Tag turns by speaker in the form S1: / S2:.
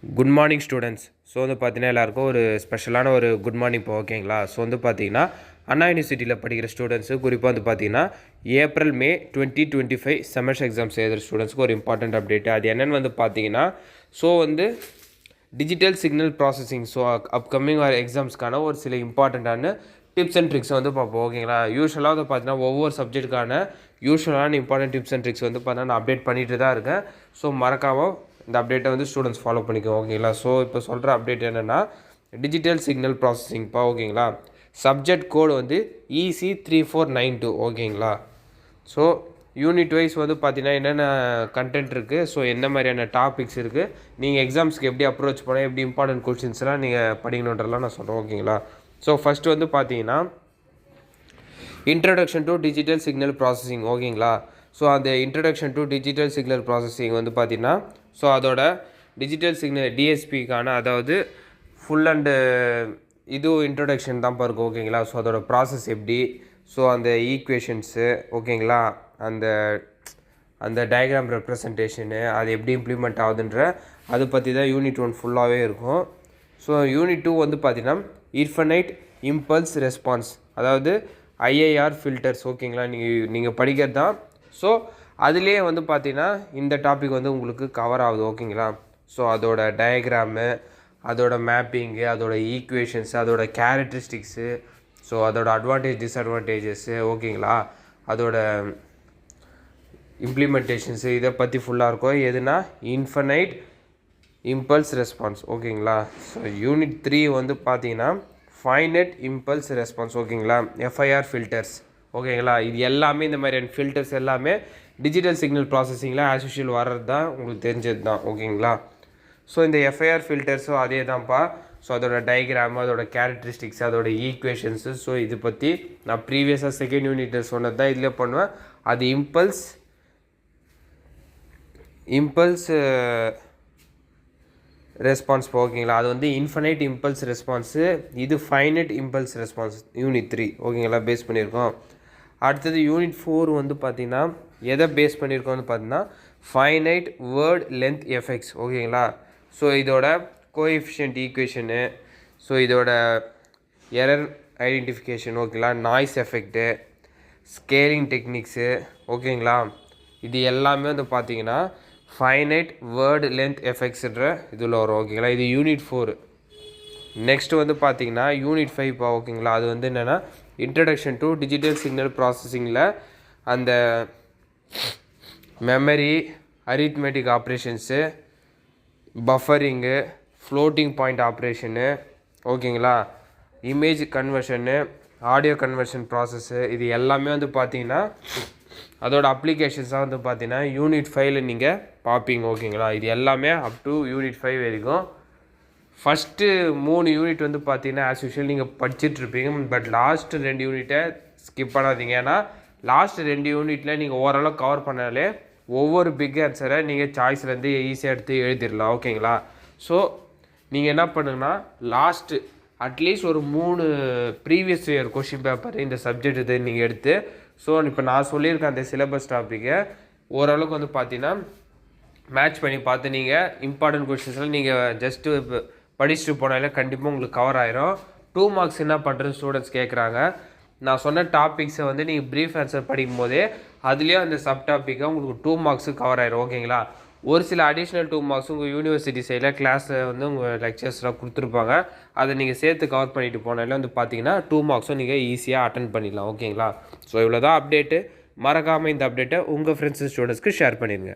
S1: Good morning students. So வந்து பார்த்தீங்கன்னா எல்லாருக்கும் ஒரு ஸ்பெஷலான ஒரு குட் மார்னிங் இப்போ ஓகேங்களா. ஸோ வந்து பார்த்தீங்கன்னா அண்ணா யூனிவர்சிட்டியில் படிக்கிற ஸ்டூடெண்ட்ஸு குறிப்பாக வந்து பார்த்தீங்கன்னா ஏப்ரல் மே 2025 செமஸ்டர் எக்ஸாம்ஸ் எழுதுகிற ஸ்டூடெண்ட்ஸ்க்கு ஒரு இம்பார்ட்டண்ட் அப்டேட். அது என்னென்னு வந்து பார்த்தீங்கன்னா ஸோ வந்து digital signal processing. So upcoming எக்ஸாம்ஸ்க்கான ஒரு சில இம்பார்ட்டண்ட்டான டிப்ஸ் அண்ட் ட்ரிக்ஸ் வந்து பார்ப்போம் ஓகேங்களா. யூஸ்வலாக வந்து பார்த்தீங்கன்னா ஒவ்வொரு சப்ஜெக்ட்டுக்கான யூஸ்வலான இம்பார்ட்டன்ட் டிப்ஸ் அண்ட் ட்ரிக்ஸ் வந்து பார்த்தீங்கன்னா நான் அப்டேட் பண்ணிட்டு தான் இருக்கேன். ஸோ மறக்காமல் இந்த அப்டேட்டை வந்து ஸ்டூடெண்ட்ஸ் ஃபாலோ பண்ணிக்கோங்க ஓகேங்களா. ஸோ இப்போ சொல்கிற அப்டேட் என்னென்னா டிஜிட்டல் சிக்னல் ப்ராசஸிங்ப்பா ஓகேங்களா. சப்ஜெக்ட் கோடு வந்து EC3492 ஓகேங்களா. ஸோ யூனிட் வைஸ் வந்து பார்த்தீங்கன்னா என்னென்ன கண்டென்ட் இருக்குது, ஸோ என்ன மாதிரியான டாபிக்ஸ் இருக்குது, நீங்கள் எக்ஸாம்ஸ்க்கு எப்படி அப்ரோச் பண்ண, எப்படி இம்பார்ட்டன்ட் கொஸ்டின்ஸ்லாம் நீங்கள் படிக்கணுன்றலாம் நான் சொல்கிறேன் ஓகேங்களா. ஸோ ஃபஸ்ட்டு வந்து பார்த்தீங்கன்னா introduction to digital signal processing ஓகேங்களா. ஸோ அந்த introduction to digital signal processing வந்து பார்த்தீங்கன்னா ஸோ அதோட டிஜிட்டல் சிக்னல் டிஎஸ்பிக்கான அதாவது ஃபுல் அண்டு இது இன்ட்ரடக்ஷன் தான் பாருங்க ஓகேங்களா. ஸோ அதோட ப்ராசஸ் எப்படி, ஸோ அந்த ஈக்குவேஷன்ஸு ஓகேங்களா, அந்த அந்த டயக்ராம் ரெப்ரசன்டேஷனு அது எப்படி இம்ப்ளிமெண்ட் ஆகுதுன்ற அதை பற்றி தான் யூனிட் 1 ஃபுல்லாகவே இருக்கும். ஸோ யூனிட் 2 வந்து பார்த்தீங்கன்னா இன்ஃபனைட் இம்பல்ஸ் ரெஸ்பான்ஸ் அதாவது IIR ஃபில்டர்ஸ் ஓகேங்களா. நீங்கள் படிக்கிறது தான். ஸோ அதுலேயே வந்து பார்த்தீங்கன்னா இந்த டாபிக் வந்து உங்களுக்கு கவர் ஆகுது ஓகேங்களா. ஸோ அதோட டயக்ராமு, அதோட மேப்பிங்கு, அதோட ஈக்குவேஷன்ஸு, அதோட கேரக்டரிஸ்டிக்ஸு, ஸோ அதோட அட்வான்டேஜ் டிஸ்அட்வான்டேஜஸ்ஸு ஓகேங்களா, அதோட இம்ப்ளிமெண்டேஷன்ஸு இதை பற்றி ஃபுல்லாக இருக்கும். எதுனா இன்ஃபனைட் இம்பல்ஸ் ரெஸ்பான்ஸ் ஓகேங்களா. ஸோ யூனிட் 3 வந்து பார்த்தீங்கன்னா ஃபைனைட் இம்பல்ஸ் ரெஸ்பான்ஸ் ஓகேங்களா, FIR ஃபில்டர்ஸ் ஓகேங்களா. இது எல்லாமே இந்த மாதிரியான ஃபில்டர்ஸ் எல்லாமே டிஜிட்டல் சிக்னல் ப்ராசஸிங்கில் ஆஸ் யூஷுவல் வர்றது தான், உங்களுக்கு தெரிஞ்சது தான் ஓகேங்களா. ஸோ இந்த FIR ஃபில்டர்ஸும் அதே தான்ப்பா. ஸோ அதோட டயக்ராமு, அதோட கேரக்டரிஸ்டிக்ஸ், அதோட ஈக்குவேஷன்ஸு, ஸோ இது பற்றி நான் ப்ரீவியஸாக செகண்ட் யூனிட்டில் சொன்னது தான் இதில் பண்ணுவேன். அது இம்பல்ஸ் ரெஸ்பான்ஸ் ஓகேங்களா. அது வந்து இன்ஃபனைட் இம்பல்ஸ் ரெஸ்பான்ஸு, இது ஃபைனைட் இம்பல்ஸ் ரெஸ்பான்ஸ் யூனிட் 3 ஓகேங்களா பேஸ் பண்ணியிருக்கோம். அடுத்தது யூனிட் 4 வந்து பார்த்திங்கன்னா எதை பேஸ் பண்ணியிருக்கோம்னு பார்த்தீங்கன்னா ஃபைனைட் வேர்ட் லென்த் எஃபெக்ட்ஸ் ஓகேங்களா. ஸோ இதோட கோஎஃபிஷியன்ட் ஈக்குவேஷனு, ஸோ இதோட எரர் ஐடென்டிஃபிகேஷன் ஓகேங்களா, நாய்ஸ் எஃபெக்ட்டு, ஸ்கேலிங் டெக்னிக்ஸு ஓகேங்களா. இது எல்லாமே வந்து பார்த்திங்கன்னா ஃபைனைட் வேர்ட் லென்த் எஃபெக்ட்ஸுன்ற இதில் வரும் ஓகேங்களா. இது யூனிட் 4. நெக்ஸ்ட் வந்து பார்த்திங்கன்னா யூனிட் 5 ஓகேங்களா. அது வந்து என்னென்னா இன்ட்ரடக்ஷன் டு டிஜிட்டல் சிக்னல் ப்ராசஸிங்கில் அந்த memory, arithmetic operations, buffering, floating point operation ஓகேங்களா, image conversion, audio conversion process, இது எல்லாமே வந்து பார்த்திங்கன்னா அதோட அப்ளிகேஷன்ஸாக வந்து பார்த்தீங்கன்னா யூனிட் 5ல் நீங்கள் பார்ப்பீங்க ஓகேங்களா. இது எல்லாமே அப் டு யூனிட் 5 வரைக்கும். ஃபஸ்ட்டு 3 யூனிட் வந்து பார்த்தீங்கன்னா ஆஸ் யூஷுவல் நீங்கள் படிச்சுட்ருப்பீங்க. பட் லாஸ்ட்டு 2 யூனிட்டை ஸ்கிப் பண்ணாதீங்க. ஏன்னா லாஸ்ட்டு 2 யூனிட்டில் நீங்கள் ஓரளவு கவர் பண்ணாலே ஒவ்வொரு பிக் ஆன்சரை நீங்கள் சாய்ஸ்லேருந்து ஈஸியாக எடுத்து எழுதிடலாம் ஓகேங்களா. ஸோ நீங்கள் என்ன பண்ணுங்கன்னா லாஸ்ட்டு அட்லீஸ்ட் ஒரு 3 ப்ரீவியஸ் இயர் கொஷின் பேப்பர் இந்த சப்ஜெக்ட் இது நீங்கள் எடுத்து, ஸோ இப்போ நான் சொல்லியிருக்கேன் அந்த சிலபஸ் டாப்பிக்கை ஓரளவுக்கு வந்து பார்த்தீங்கன்னா மேட்ச் பண்ணி பார்த்து நீங்கள் இம்பார்ட்டன்ட் கொஷின்ஸ்லாம் நீங்கள் ஜஸ்ட்டு படிச்சுட்டு போனாலே கண்டிப்பாக உங்களுக்கு கவர் ஆயிரும். 2 மார்க்ஸ் என்ன பண்ணுறது ஸ்டூடெண்ட்ஸ் கேட்குறாங்க. நான் சொன்ன டாபிக்ஸை வந்து நீங்கள் ப்ரீஃப் ஆன்சர் படிக்கும் போதே அதுலேயே அந்த சப் டாப்பிக்கை உங்களுக்கு 2 மார்க்ஸு கவர் ஆயிரும் ஓகேங்களா. ஒரு சில அடிஷ்னல் 2 மார்க்ஸ் உங்கள் யூனிவர்சிட்டி சைடில் கிளாஸில் வந்து உங்கள் லெக்சர்ஸ்லாம் கொடுத்துருப்பாங்க. அதை நீங்கள் சேர்த்து கவர் பண்ணிட்டு போனாலே வந்து பார்த்தீங்கன்னா 2 மார்க்ஸும் நீங்கள் ஈஸியாக அட்டன் பண்ணிடலாம் ஓகேங்களா. ஸோ இவ்வளோ தான் அப்டேட்டு. மறக்காமல் இந்த அப்டேட்டை உங்கள் ஃப்ரெண்ட்ஸ் ஸ்டூடெண்ட்ஸ்க்கு ஷேர் பண்ணிடுங்க.